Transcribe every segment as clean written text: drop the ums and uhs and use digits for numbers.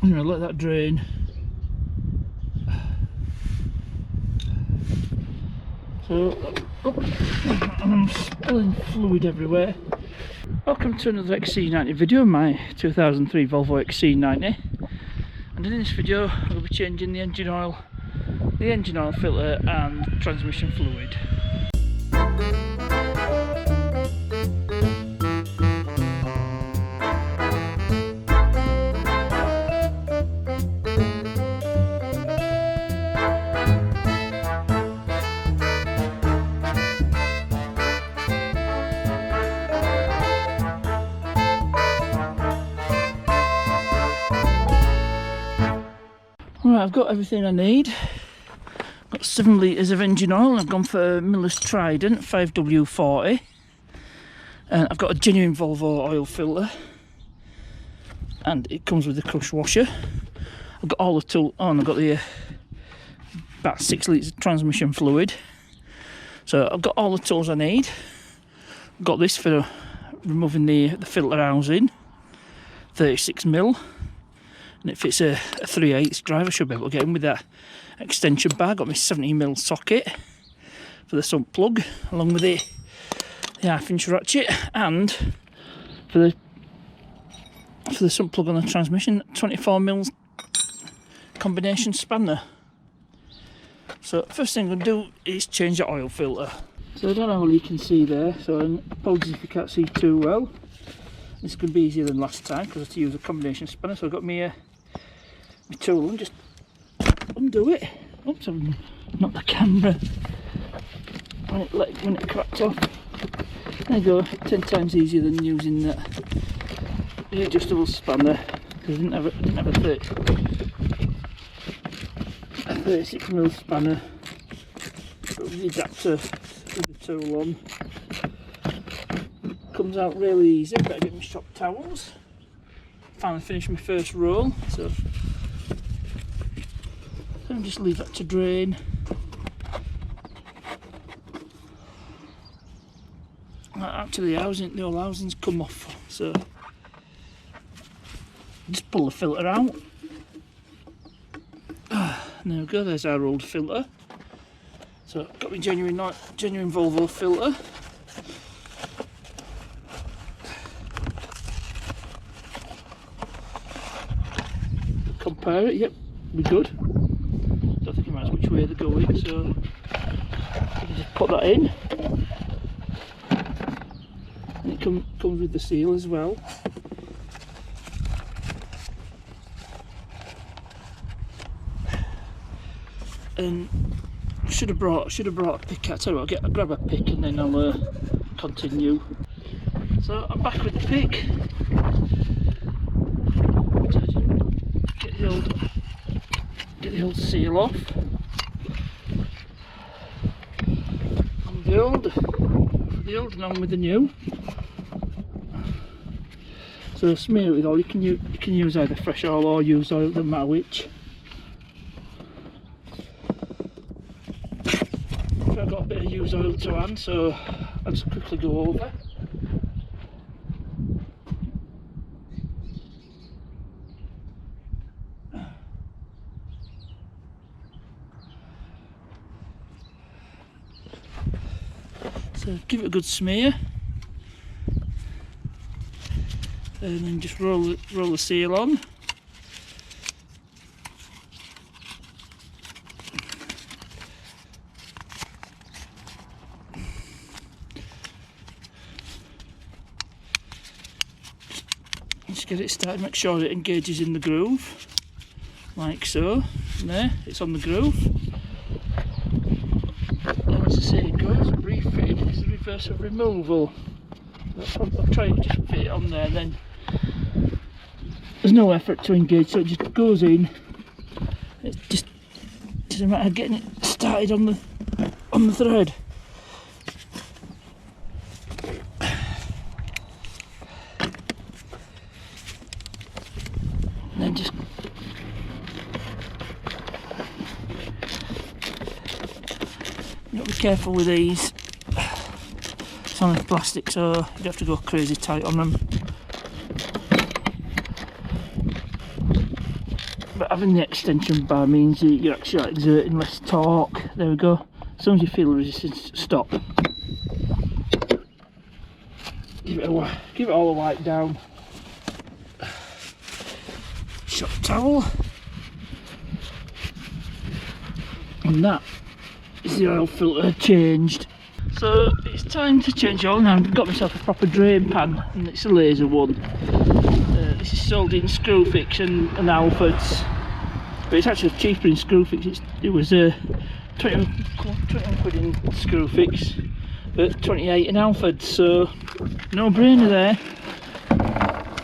I'm going to let that drain. So, I'm spilling fluid everywhere. Welcome to another XC90 video, my 2003 Volvo XC90. And in this video I'll be changing the engine oil filter and transmission fluid. Right, I've got everything I need. Got 7 litres of engine oil. I've gone for Miller's Trident 5W40. And I've got a genuine Volvo oil filter. And it comes with the crush washer. I've got all the tools on. I've got the about 6 litres of transmission fluid. So I've got all the tools I need. I've got this for removing the filter housing, 36mm. And it fits a 3/8 drive. I should be able to get in with that extension bar. Got my 70mm socket for the sump plug, along with the 1/2" ratchet, and for the sump plug on the transmission, 24mm combination spanner. So first thing I'm going to do is change the oil filter. So I don't know how you can see there, so apologies if you can't see too well. This is going to be easier than last time because I had to use a combination spanner. So I've got my tool and just undo it. Oops, I've knocked the camera when it cracked off. There you go, 10 times easier than using the adjustable spanner, because I didn't have a 36mm spanner, but with the adapter with the tool on, comes out really easy. Better get my shop towels. Finally finished my first roll, so I'll just leave that to drain. Actually, the old housing's come off, so just pull the filter out. There we go, there's our old filter. So I've got my genuine Volvo filter. Compare it, yep, we're good. Don't think it matters which way they're going, so you can just put that in. And it comes with the seal as well. And should have brought a pick. I tell you what, I'll grab a pick and then I'll continue. So I'm back with the pick. Get the old seal off. On the old and on with the new. So smear it with oil. You can use either fresh oil or used oil, doesn't matter which. I've got a bit of used oil to hand, so I'll just quickly go over. So give it a good smear, and then just roll the seal on. Just get it started, make sure it engages in the groove, like so. And there, it's on the groove. And as I say, it goes. Refit is the reverse of removal. I'll try to just fit it on there, then there's no effort to engage, so it just goes in. It just doesn't matter getting it started on the thread. And then just you've got to be careful with these. It's only plastic, so you have to go crazy tight on them. but having the extension bar means that you're actually exerting less torque. There we go. As soon as you feel the resistance, stop. Give it all a wipe down. Shop towel. And that is the oil filter changed. So it's time to change oil now. I've got myself a proper drain pan, and it's a laser one. This is sold in Screwfix and Alfords, but it's actually cheaper in Screwfix. It was 20 quid in Screwfix, but 28 in Alfords, so no brainer there.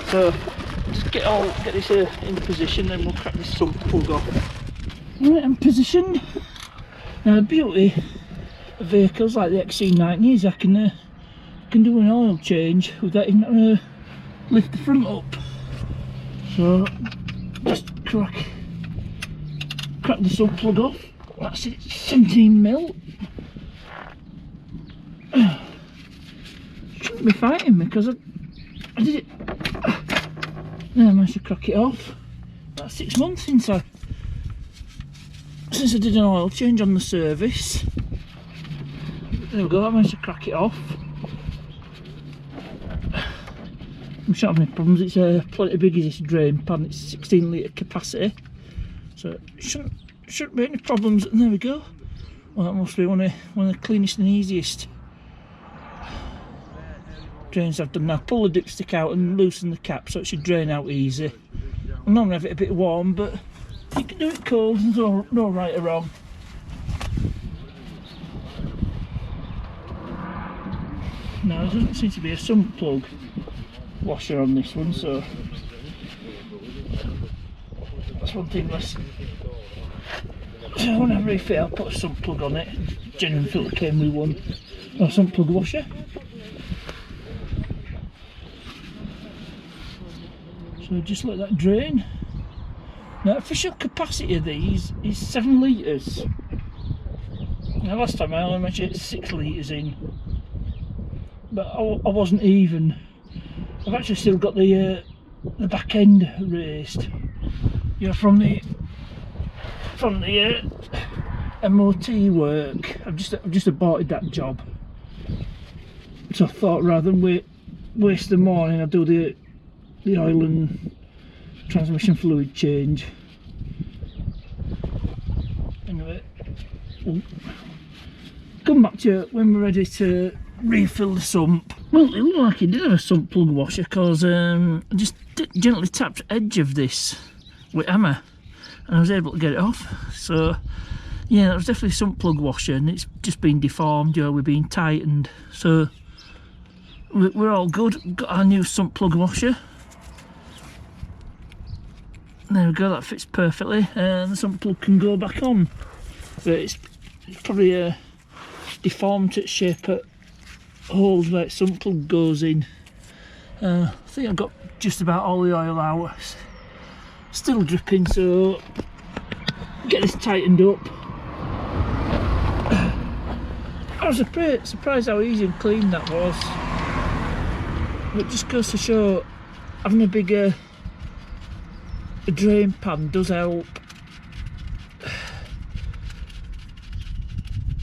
So just get this in position, then we'll crack this sump plug off. Right, I'm positioned. Now the beauty of vehicles like the XC90 is I can do an oil change without even having to lift the front up. So just crack the sump plug off. That's it, 17mm. Shouldn't be fighting me because I did it. Then I managed to crack it off. That's 6 months since I did an oil change on the service. There we go, I managed to crack it off. I shouldn't have any problems. It's plenty big as this drain pan. It's 16 litre capacity, so it shouldn't be any problems. And there we go. Well, that must be one of the cleanest and easiest drains I've done. Now pull the dipstick out and loosen the cap so it should drain out easy. I'm not going to have it a bit warm, but you can do it cold. There's no right or wrong. Now there doesn't seem to be a sump plug washer on this one, so that's one thing less. So when I refit, I'll put a sump plug on it. Genuine filter came with one, a sump plug washer. So just let that drain. Now official capacity of these is 7 litres. Now last time I only measured 6 litres in, but I wasn't even. I've actually still got the back end raised, you know, from the MOT work. I've just aborted that job, so I thought rather than waste the morning, I'll do the oil and transmission fluid change. Anyway, we'll come back to you when we're ready to refill the sump. Well, it looked like it did have a sump plug washer because I just gently tapped the edge of this with hammer and I was able to get it off. So yeah, that was definitely a sump plug washer, and it's just been deformed, you know, we're being tightened. So we're all good. Got our new sump plug washer. There we go, that fits perfectly, and the sump plug can go back on. But it's probably deformed its shape at holes where its sump plug goes in. I think I've got just about all the oil out. Still dripping, so get this tightened up. I was surprised how easy and clean that was. But it just goes to show having a bigger drain pan does help.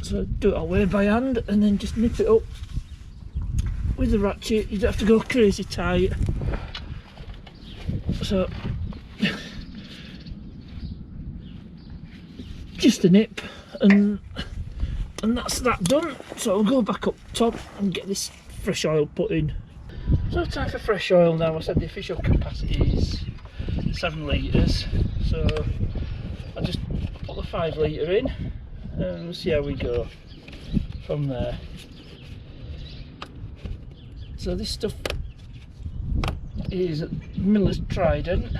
So do it all the way by hand and then just nip it up with the ratchet. You don't have to go crazy tight. So just a nip, and that's that done. So I'll go back up top and get this fresh oil put in. So time for fresh oil now. I said the official capacity is 7 litres, so I'll just put the 5 litre in and we'll see how we go from there. So this stuff is Miller's Trident.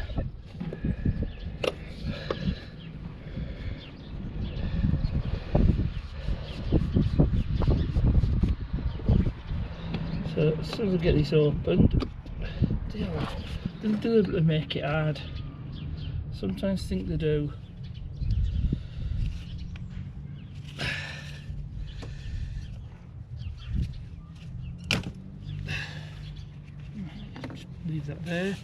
So as soon as I get this opened, they'll deliberately make it hard. Sometimes think they do. Just leave that there.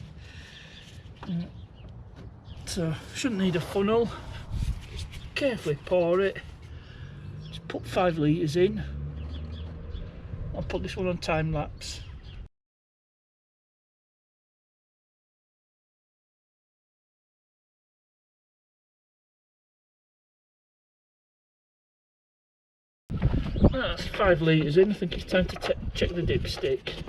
So shouldn't need a funnel. Just carefully pour it. Just put 5 litres in. I'll put this one on time lapse. That's 5 litres in. I think it's time to check the dipstick.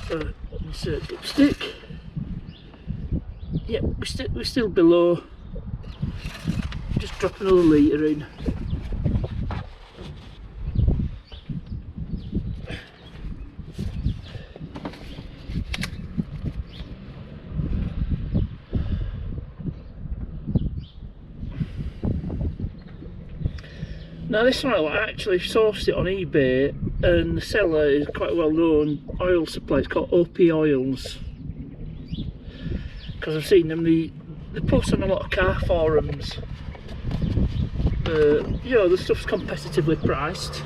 So insert dipstick. Yep, we're still below. Just drop another litre in. Now this oil, I actually sourced it on eBay, and the seller is quite a well-known oil supplier. It's called OP Oils, because I've seen them. They post on a lot of car forums. You know, the stuff's competitively priced,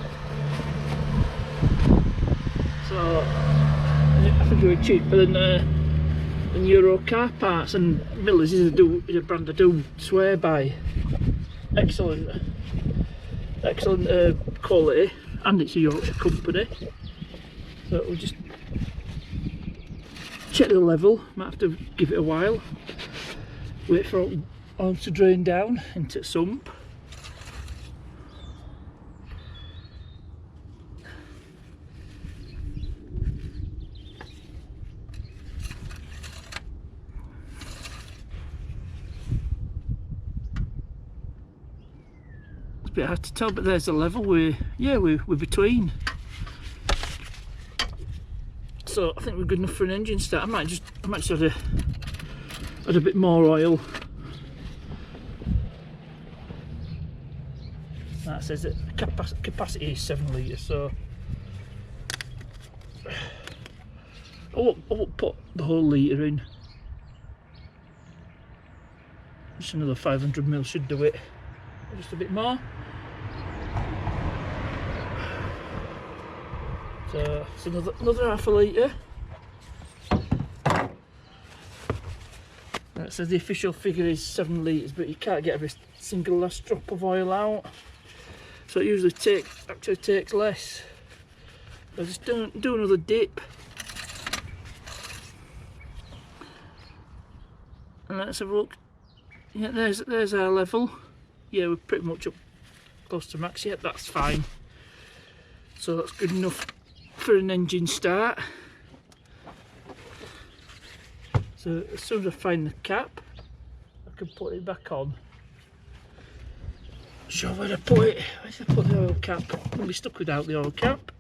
so I think it was cheaper than Euro car parts. And Miller's is a brand I do swear by. Excellent quality, and it's a Yorkshire company. So we'll just check the level. Might have to give it a while. Wait for oil to drain down into the sump. Bit hard to tell, but there's the level. We're between, so I think we're good enough for an engine start. I might just add a bit more oil. That says that capacity is 7 litres, so I won't put the whole litre in. Just another 500ml should do it. Just a bit more. So it's another half a litre. That says the official figure is 7 litres, but you can't get every single last drop of oil out. So it usually takes less. So just do another dip. And let's have a look. Yeah, there's our level. Yeah, we're pretty much up close to max. Yet that's fine. So that's good enough for an engine start. So as soon as I find the cap, I can put it back on. Sure where to put it. Where did I put the oil cap? I'll be stuck without the oil cap,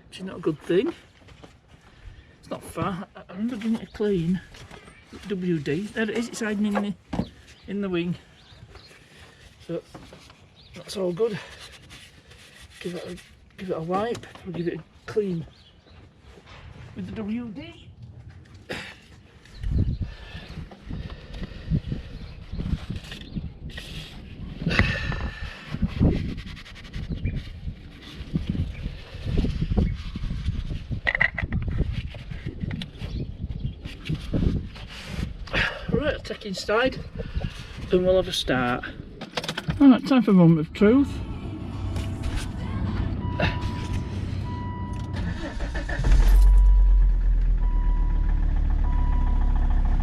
which is not a good thing. It's not far. I remember giving it a clean. WD. There it is. It's hiding in the wing. So that's all good. Give it a wipe. We'll give it a clean with the WD. Right, I'll take inside and we'll have a start. Alright, time for a moment of truth.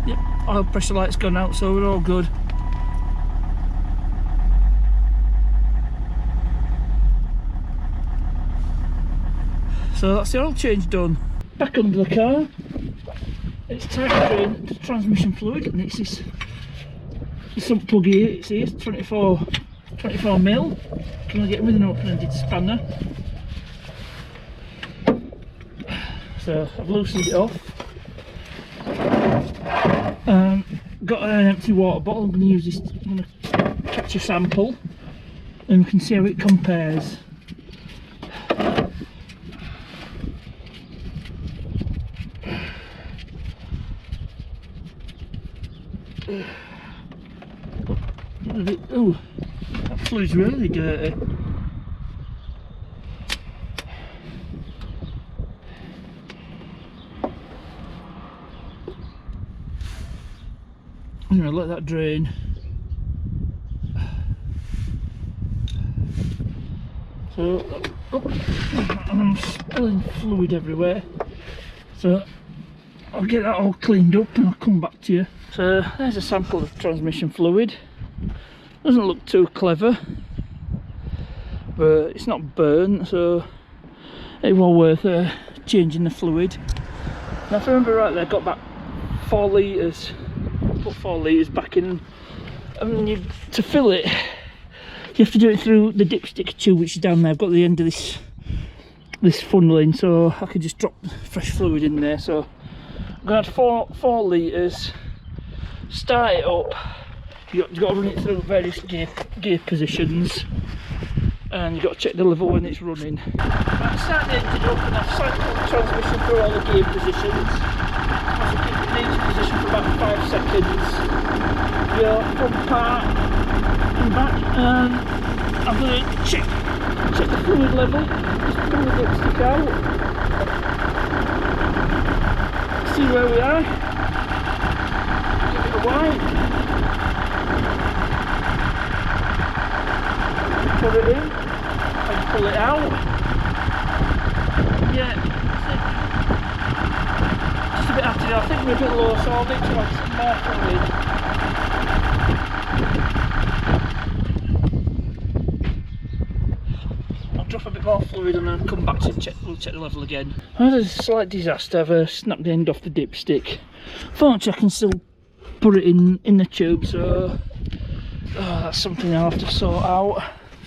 Yep, oil pressure light's gone out, so we're all good. So that's the oil change done. Back under the car. It's time to drain the transmission fluid, and it's this sump plug here. It's here, 24mm. Can I get with an open-ended spanner? So I've loosened it off. Got an empty water bottle. I'm going to use this. I'm going to catch a sample, and we can see how it compares. Oh, that fluid's really dirty. Anyway, let that drain. So, I'm spilling fluid everywhere. So, I'll get that all cleaned up and I'll come back to you. So, there's a sample of transmission fluid. Doesn't look too clever, but it's not burnt, so it was worth changing the fluid. Now, if I remember right, I got back 4 litres. Put 4 litres back in, and to fill it, you have to do it through the dipstick tube, which is down there. I've got the end of this funnel in, so I could just drop fresh fluid in there. So I'm going to add 4 litres, start it up. You've got to run it through various gear positions, and you've got to check the level when it's running. Right, start the engine up, and I've cycled the transmission through all the gear positions. I have to keep it in each position for about 5 seconds. Your front part and back, and I'm going to check the fluid level. Just pull the dipstick out. See where we are. Give it a wipe. Put it in and pull it out. Yeah, that's it. Just a bit after that. I think we're a bit low, so I'll need to add some more fluid. I'll drop a bit more fluid and then come back to we'll check the level again. I had a slight disaster. I've snapped the end off the dipstick. Fortunately, I can still put it in the tube, so that's something I'll have to sort out.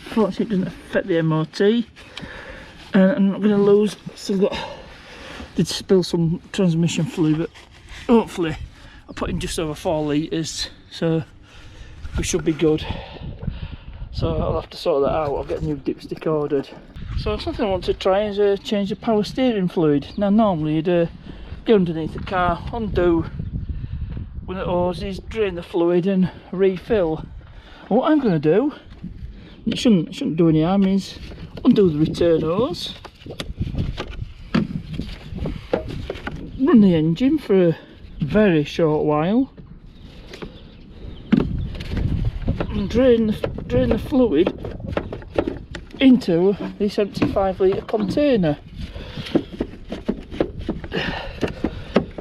Fortunately, it doesn't affect the MOT, and I'm not going to lose. Did spill some transmission fluid, but hopefully I put in just over 4 litres, so we should be good. So I'll have to sort that out. I'll get a new dipstick ordered. So something I want to try is change the power steering fluid. Now normally you'd go underneath the car, undo with the hoses, drain the fluid and refill. What I'm going to do, it shouldn't do any harm, is undo the return hose, run the engine for a very short while, and drain the fluid into the 75 litre container.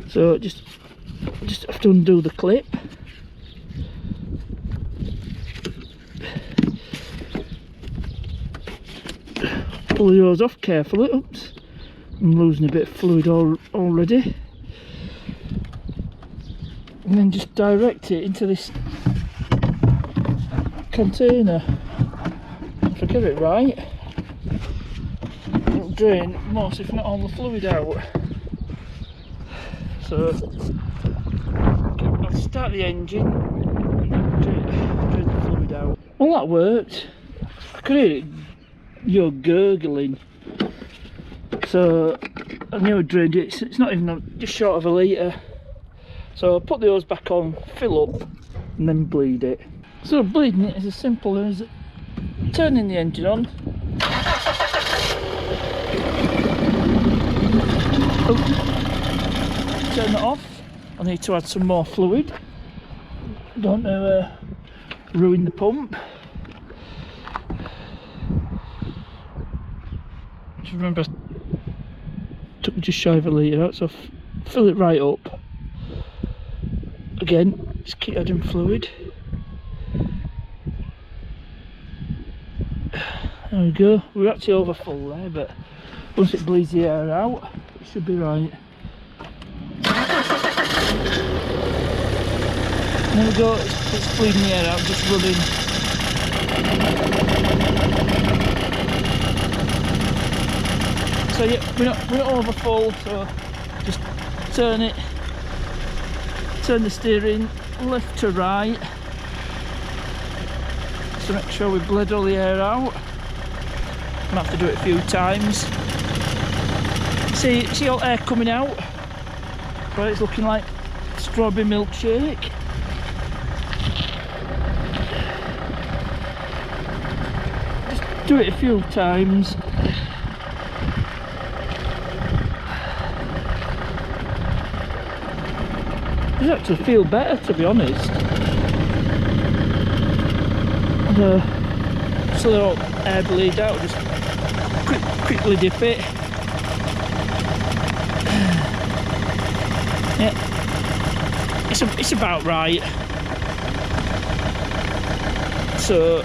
So just have to undo the clip. Pull the hose off carefully. Oops, I'm losing a bit of fluid already. And then just direct it into this container. If I get it right, it'll drain most, if not all, the fluid out. So I'll start the engine and then drain the fluid out. Well, that worked. I could hear it gurgling, so I knew I drained it. It's not even just short of a litre. So I'll put the hose back on, fill up and then bleed it. So bleeding it is as simple as turning the engine on, turn it off. I need to add some more fluid, don't ruin the pump. Remember, I took just shy of a litre out, so fill it right up. Again, just keep adding fluid. There we go. We're actually over full there, but once it bleeds the air out, it should be right. There we go. It's bleeding the air out, just running. So yeah, we're not over full, so just turn the steering left to right, to make sure we bled all the air out. Might have to do it a few times. See all air coming out? Well, it's looking like strawberry milkshake. Just do it a few times. It actually feel better, to be honest. so they're all air bleed out, just quickly dip it. Yeah, it's about right. So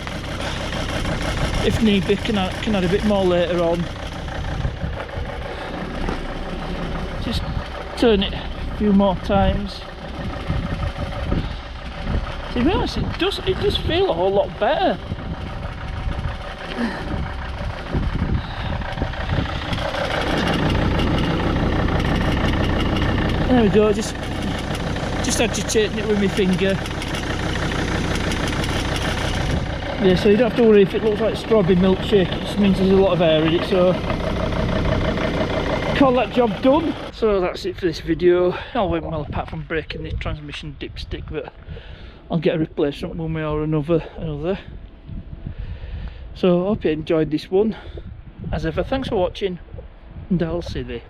if need be, can add a bit more later on. Just turn it a few more times. To be honest, it does feel a whole lot better. There we go, just agitating it with my finger. Yeah, so you don't have to worry if it looks like strawberry milkshake, it just means there's a lot of air in it, so call that job done. So that's it for this video. All went well apart from breaking the transmission dipstick, but I'll get a replacement one way or another. So I hope you enjoyed this one. As ever, thanks for watching, and I'll see you.